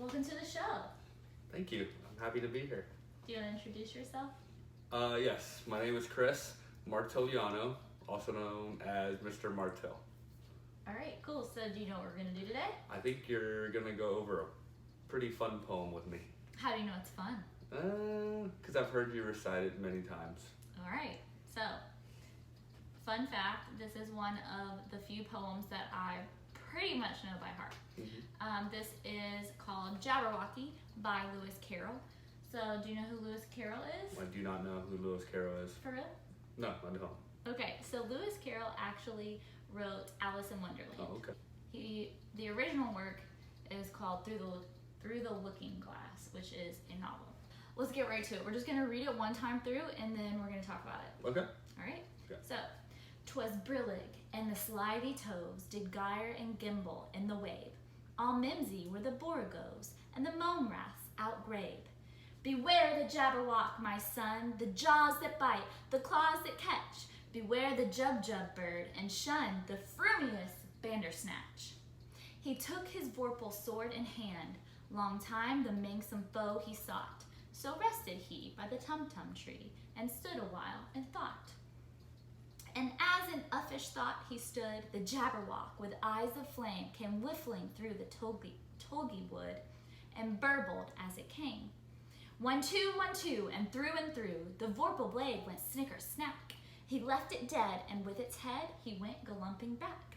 Welcome to the show. Thank you. I'm happy to be here. Do you want to introduce yourself? Yes, my name is Chris Martill I, also known as Mr. Martill. All right, cool. So do you know what we're going to do today? I think you're going to go over a pretty fun poem with me. How do you know it's fun? Because I've heard you recite it many times. All right, so fun fact, this is one of the few poems that I pretty much know by heart. This is called Jabberwocky by Lewis Carroll. So do you know who Lewis Carroll is? I do not know who Lewis Carroll is. For real? No, I don't. Okay, so Lewis Carroll actually wrote Alice in Wonderland. Oh, okay. The original work is called Through the Looking Glass, which is a novel. Let's get right to it. We're just gonna read it one time through and then we're gonna talk about it. Okay. All right? Okay. So, 'twas brillig, and the slithy toves did gyre and gimble in the wabe. All mimsy were the borogoves, and the mome raths outgrabe. Beware the jabberwock, my son, the jaws that bite, the claws that catch. Beware the jub bird, and shun the frumious bandersnatch. He took his vorpal sword in hand, long time the manxome foe he sought. So rested he by the tum-tum tree, and stood a while and thought. And as in uffish thought he stood, the jabberwock with eyes of flame came whiffling through the tulgey wood, and burbled as it came. 1, 2, 1, 2, and through, the vorpal blade went snicker-snack. He left it dead, and with its head he went galumping back.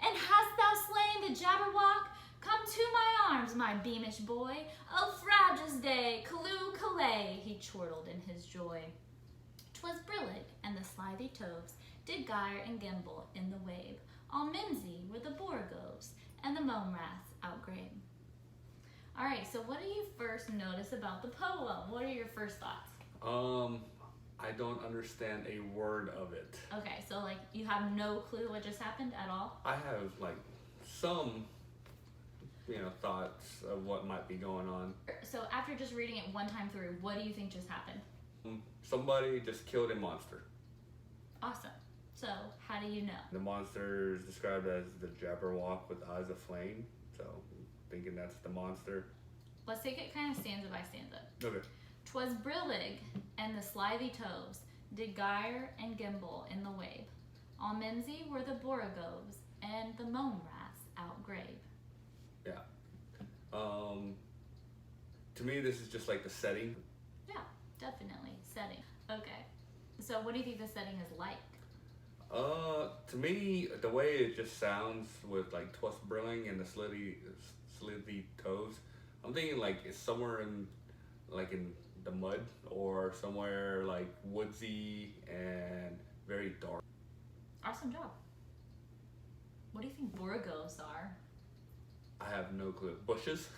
And hast thou slain the jabberwock? Come to my arms, my beamish boy. O frages day, calloo callay, he chortled in his joy. 'Twas brillig, and the slithy toves did gyre and gimble in the wabe. All mimsy were the borogoves, and the mome raths outgrabe. All right, so what do you first notice about the poem? What are your first thoughts? I don't understand a word of it. Okay, so like you have no clue what just happened at all? I have like some, thoughts of what might be going on. So after just reading it one time through, what do you think just happened? Somebody just killed a monster. Awesome. So how do you know? The monster is described as the Jabberwock with eyes of flame, so I'm thinking that's the monster. Let's take it kind of stanza by stanza. Okay. 'Twas brillig, and the slithy toves did gyre and gimble in the wabe. All mimsy were the borogoves, and the mome raths outgrabe. Yeah. To me, this is just like the setting. Yeah, definitely. Setting. Okay. So what do you think the setting is like? To me, the way it just sounds with like 'twas brillig and the slithy toves, I'm thinking like it's somewhere in the mud or somewhere like woodsy and very dark. Awesome job. What do you think borogoves are? I have no clue. Bushes?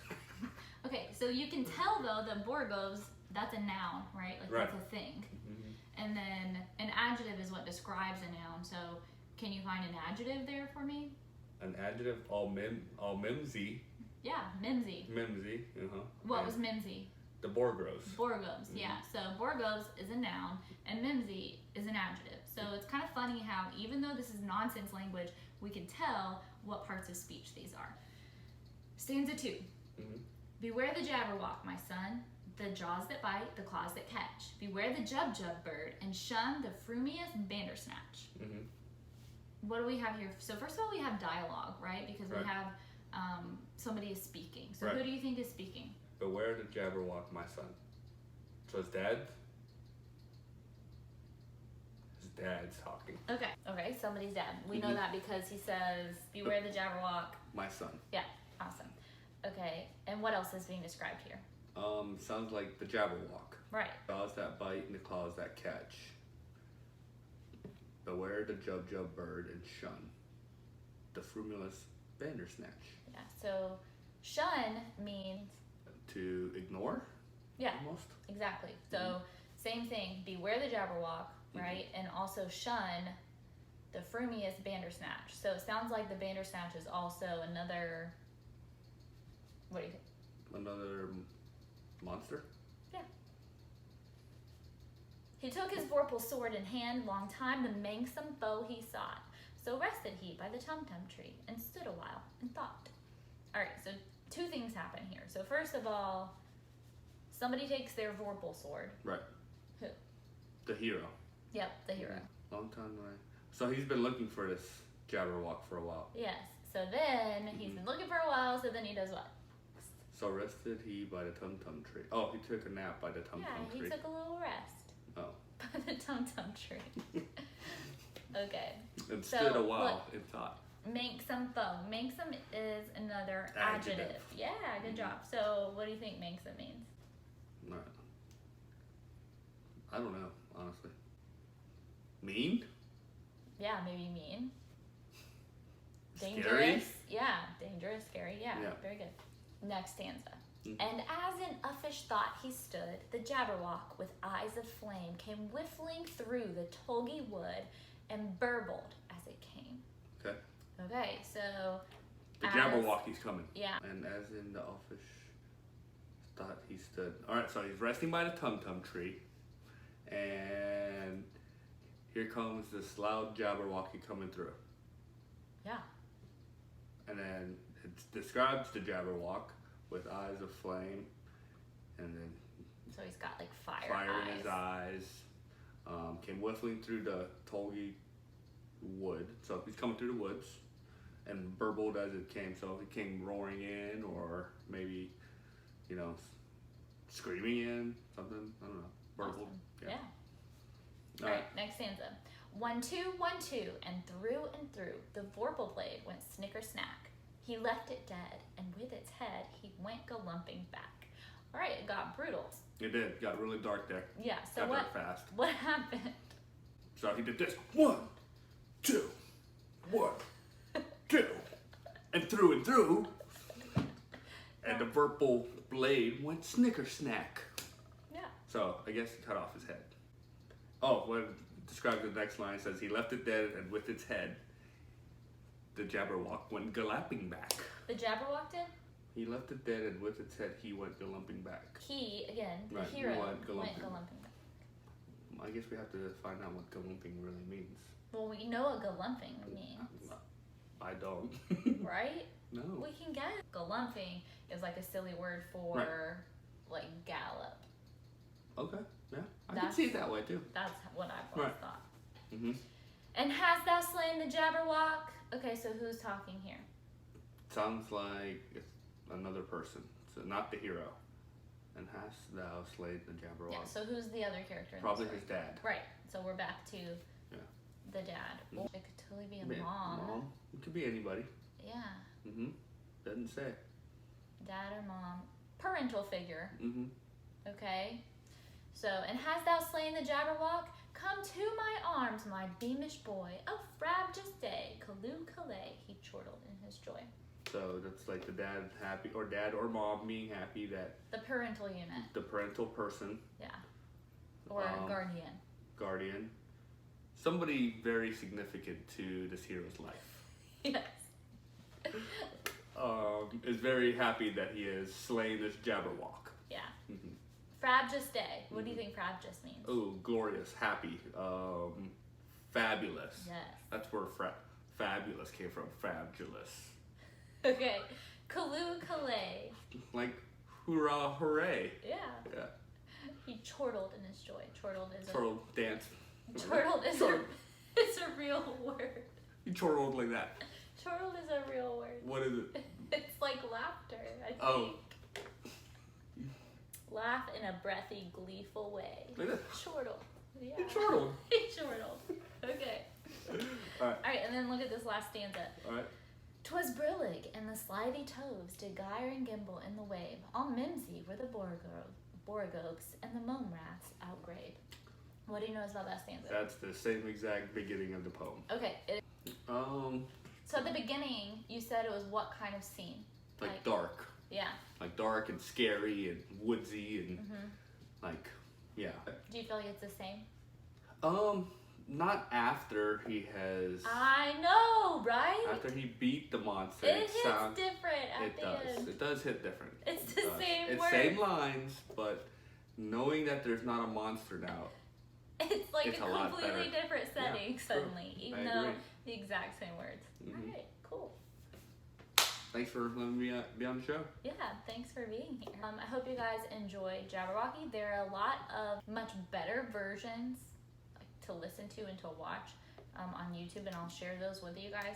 Okay, so you can tell though that borogoves, that's a noun, right? Like Right. that's a thing. Mm-hmm. And then an adjective is what describes a noun. So can you find an adjective there for me? An adjective, all mimsy. Yeah, mimsy. Mimsy, What And was mimsy? the borogoves. Borogoves, yeah. So borogoves is a noun and mimsy is an adjective. So it's kind of funny how even though this is nonsense language, we can tell what parts of speech these are. Stanza 2. Mm-hmm. Beware the jabberwock, my son, the jaws that bite, the claws that catch. Beware the jub bird, and shun the frumious bandersnatch. Mm-hmm. What do we have here? So first of all, we have dialogue, right? Because Right. we have somebody is speaking. So Right. who do you think is speaking? Beware the Jabberwock, my son. So his dad's talking. Okay, somebody's dad. We know Mhm. that because he says, beware the jabberwock. My son. Yeah, awesome. Okay, and what else is being described here? Sounds like the Jabberwock. Right. Jaws that bite and the claws that catch. Beware the jub bird and shun the frumious bandersnatch. Yeah, so shun means, To ignore? yeah, Almost? exactly. So same thing, beware the jabberwock, right? And also shun the frumious bandersnatch. So it sounds like the bandersnatch is also another, what do you think? Another monster? Yeah. He took his vorpal sword in hand, long time the manxome foe he sought. So rested he by the tum-tum tree, and stood a while, and thought. All right, so two things happen here. So first of all, somebody takes their Vorpal sword. Right. Who? The hero. Yep, the hero. Long time away. So he's been looking for this Jabberwock for a while. Yes. So then he's been looking for a while. So then he does what? So rested he by the Tum Tum tree. Oh, he took a nap by the Tum Tum tree. Yeah, he took a little rest. Oh. By the Tum Tum tree. Okay. And stood a while in thought. Make some foam. Make some is another adjective. Yeah, good job. So what do you think make some means? Right. I don't know, honestly. Mean? Yeah, maybe mean. Scary? Dangerous. Yeah, dangerous, scary. Yeah, Yeah. very good. Next stanza. And as in uffish thought he stood, the Jabberwock with eyes of flame came whiffling through the tulgey wood and burbled as it came. Okay. Okay, so The Jabberwocky's coming. Yeah. And as in the uffish thought he stood. Alright, so he's resting by the Tum Tum tree. And here comes this loud Jabberwocky coming through. Yeah. And then it describes the Jabberwock with eyes of flame, and then So he's got like fire in his eyes. Came whiffling through the tulgey wood. So he's coming through the woods, and burbled as it came. So he came roaring in, or maybe, you know, screaming in, something. I don't know. Burbled. Awesome. Yeah. All right, next stanza. 1, 2, 1, 2, and through the Vorpal blade went snicker snack. He left it dead, and with its head he went galumping back. All right, it got brutal. It did. It got really dark there. Yeah. So Got what? dark fast. What happened? So he did this. 1, 2, 1, 2, and through, and the Vorpal blade went snicker snack. Yeah. So I guess he cut off his head. Oh, what it describes the next line, it says he left it dead, and with its head, the Jabberwock went galloping back. The Jabberwock did? He left it dead, and with its head, he went galumping back. He, again, the Right, hero, went galumping. back. I guess we have to find out what galumping really means. Well, we know what galumping means, I don't. right? No. We can get it. Galumping is like a silly word for like gallop. Okay, yeah. I can see it that way too. That's what I've always thought. Mm-hmm. And hast thou slain the Jabberwock? Okay, so who's talking here? Sounds like it's another person, so not the hero. And hast thou slain the Jabberwock? Yeah, so who's the other character in Probably the story? his dad. Right, so we're back to the dad. Well, it could totally be a mom. It could be anybody. Yeah. Mm-hmm. Doesn't say. Dad or mom. Parental figure. Mm-hmm. Okay. So, and hast thou slain the Jabberwock? Come to my arms, my beamish boy. Oh, frabjous day, Callooh Calais, he chortled in his joy. So that's like the dad happy, or dad or mom being happy that The parental unit. the parental person. Yeah. Or guardian. Guardian. Somebody very significant to this hero's life. Yes. Is very happy that he has slain this Jabberwock. Yeah. Mm-hmm. Frabjous day. What do you think frabjous means? Oh, glorious, happy, fabulous. Yes. That's where fabulous came from. Fabulous. Okay. Callooh Calais. Like, hoorah, hooray. Yeah. Yeah. He chortled in his joy. Chortled is Chortled, dance. Chortled is it's a real word. You chortled like that. Chortled is a real word. What is it? It's like laughter, I think. Oh. Laugh in a breathy, gleeful way. Like that. Chortle. Yeah. You chortled. He chortled. Okay. Alright. Alright, and then look at this last stanza. Alright. 'Twas brillig, and the slithy toves did gyre and gimble in the wave. All mimsy were the borogopes, and the mome rats outgrabe. What do you know about that stanza? That's the same exact beginning of the poem. Okay. So at the beginning, you said it was what kind of scene? Like dark. Yeah. Like dark and scary and woodsy and like, yeah. Do you feel like it's the same? Not after he has. I know, right? After he beat the monster, it hits different at the end. It does hit different. It's the same It's word. same lines, but knowing that there's not a monster now. It's like it's a lot completely better. different setting Yeah, suddenly, true. even I though agree. the exact same words. Mhm. All right, cool. Thanks for letting me be on the show. Yeah, thanks for being here. I hope you guys enjoyed Jabberwocky. There are a lot of much better versions to listen to and to watch on YouTube, and I'll share those with you guys.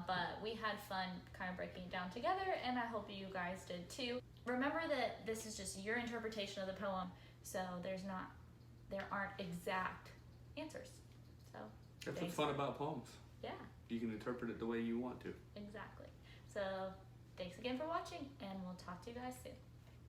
But we had fun kind of breaking it down together, and I hope you guys did too. Remember that this is just your interpretation of the poem, so there aren't exact answers. So that's what's fun about poems. Yeah. You can interpret it the way you want to. Exactly. So thanks again for watching, and we'll talk to you guys soon.